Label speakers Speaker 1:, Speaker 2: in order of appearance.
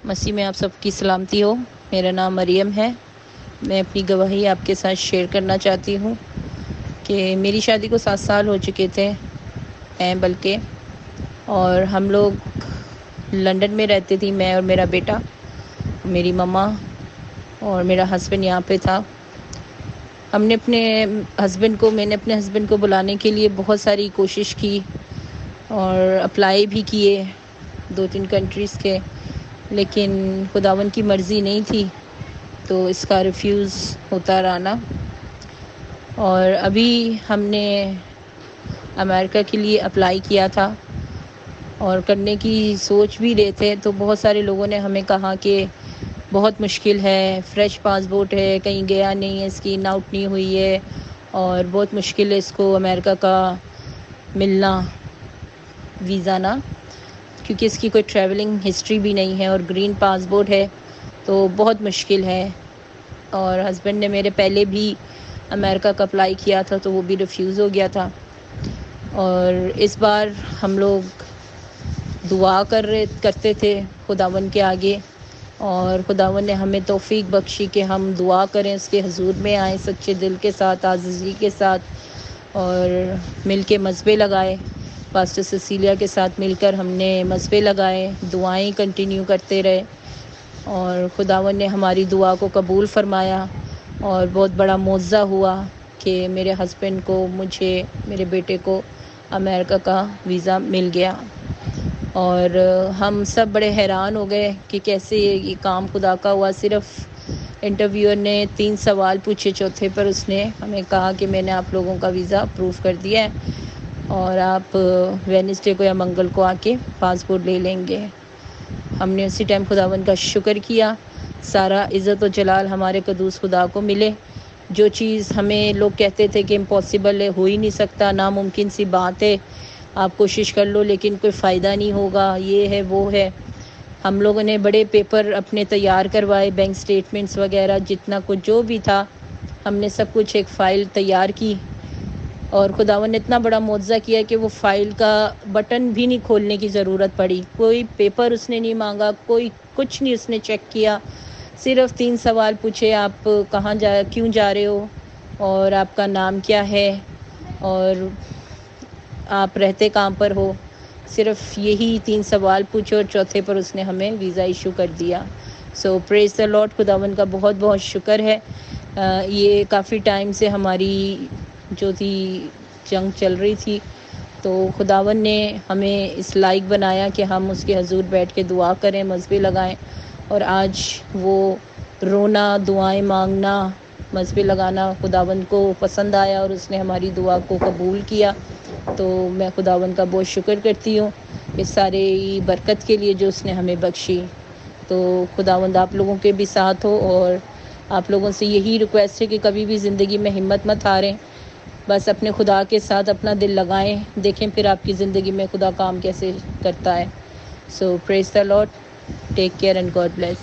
Speaker 1: مسیح میں آپ سب کی سلامتی ہو۔ میرا نام مریم ہے۔ میں اپنی گواہی آپ کے ساتھ شیئر کرنا چاہتی ہوں کہ میری شادی کو 7 سال ہو چکے تھے بلکہ، اور ہم لوگ لندن میں رہتے تھی، میں اور میرا بیٹا، میری مما اور میرا ہسبینڈ یہاں پہ تھا۔ میں نے اپنے ہسبینڈ کو بلانے کے لیے بہت ساری کوشش کی اور اپلائی بھی کیے 2-3 کنٹریز کے، لیکن خداوند کی مرضی نہیں تھی تو اس کا ریفیوز ہوتا رہا۔ اور ابھی ہم نے امریکہ کے لیے اپلائی کیا تھا اور کرنے کی سوچ بھی رہے تھے، تو بہت سارے لوگوں نے ہمیں کہا کہ بہت مشکل ہے، فریش پاسپورٹ ہے، کہیں گیا نہیں ہے، اس کی ان آؤٹ نہیں ہوئی ہے اور بہت مشکل ہے اس کو امریکہ کا ملنا ویزا نا، کیونکہ اس کی کوئی ٹریولنگ ہسٹری بھی نہیں ہے اور گرین پاسپورٹ ہے تو بہت مشکل ہے۔ اور ہسبینڈ نے میرے پہلے بھی امریکہ کا اپلائی کیا تھا تو وہ بھی ریفیوز ہو گیا تھا۔ اور اس بار ہم لوگ دعا کرتے تھے خداوند کے آگے، اور خداوند نے ہمیں توفیق بخشی کہ ہم دعا کریں، اس کے حضور میں آئیں سچے دل کے ساتھ، عاجزی کے ساتھ، اور مل کے مذبے لگائے۔ پاسٹر سیسیلیا کے ساتھ مل کر ہم نے مذبے لگائے، دعائیں کنٹینیو کرتے رہے، اور خداوند نے ہماری دعا کو قبول فرمایا، اور بہت بڑا معجزہ ہوا کہ میرے ہسبینڈ کو، مجھے، میرے بیٹے کو امریکہ کا ویزا مل گیا۔ اور ہم سب بڑے حیران ہو گئے کہ کیسے یہ کام خدا کا ہوا۔ صرف انٹرویور نے 3 سوال پوچھے، چوتھے پر اس نے ہمیں کہا کہ میں نے آپ لوگوں کا ویزا اپروو کر دیا ہے اور آپ وینسڈے کو یا منگل کو آ کے پاسپورٹ لے لیں گے۔ ہم نے اسی ٹائم خداوند کا شکر کیا۔ سارا عزت و جلال ہمارے قدوس خدا کو ملے۔ جو چیز ہمیں لوگ کہتے تھے کہ امپاسبل ہے، ہو ہی نہیں سکتا، ناممکن سی بات ہے، آپ کوشش کر لو لیکن کوئی فائدہ نہیں ہوگا، یہ ہے وہ ہے۔ ہم لوگوں نے بڑے پیپر اپنے تیار کروائے، بینک سٹیٹمنٹس وغیرہ، جتنا کچھ جو بھی تھا ہم نے سب کچھ ایک فائل تیار کی، اور خداوند نے اتنا بڑا معجزہ کیا کہ وہ فائل کا بٹن بھی نہیں کھولنے کی ضرورت پڑی، کوئی پیپر اس نے نہیں مانگا، کوئی کچھ نہیں اس نے چیک کیا، صرف 3 سوال پوچھے، آپ کیوں جا رہے ہو، اور آپ کا نام کیا ہے، اور آپ رہتے کہاں پر ہو، صرف یہی 3 سوال پوچھے، اور چوتھے پر اس نے ہمیں ویزا ایشو کر دیا۔ سو پریز دی لارڈ، خداوند کا بہت بہت شکر ہے۔ یہ کافی ٹائم سے ہماری جو تھی جنگ چل رہی تھی، تو خداوند نے ہمیں اس لائق بنایا کہ ہم اس کے حضور بیٹھ کے دعا کریں، مذبے لگائیں، اور آج وہ رونا، دعائیں مانگنا، مذبے لگانا خداوند کو پسند آیا اور اس نے ہماری دعا کو قبول کیا۔ تو میں خداوند کا بہت شکر کرتی ہوں اس سارے برکت کے لیے جو اس نے ہمیں بخشی۔ تو خداوند آپ لوگوں کے بھی ساتھ ہو، اور آپ لوگوں سے یہی ریکویسٹ ہے کہ کبھی بھی زندگی میں ہمت مت ہاریں، بس اپنے خدا کے ساتھ اپنا دل لگائیں، دیکھیں پھر آپ کی زندگی میں خدا کام کیسے کرتا ہے۔ So praise the Lord, take care and God bless.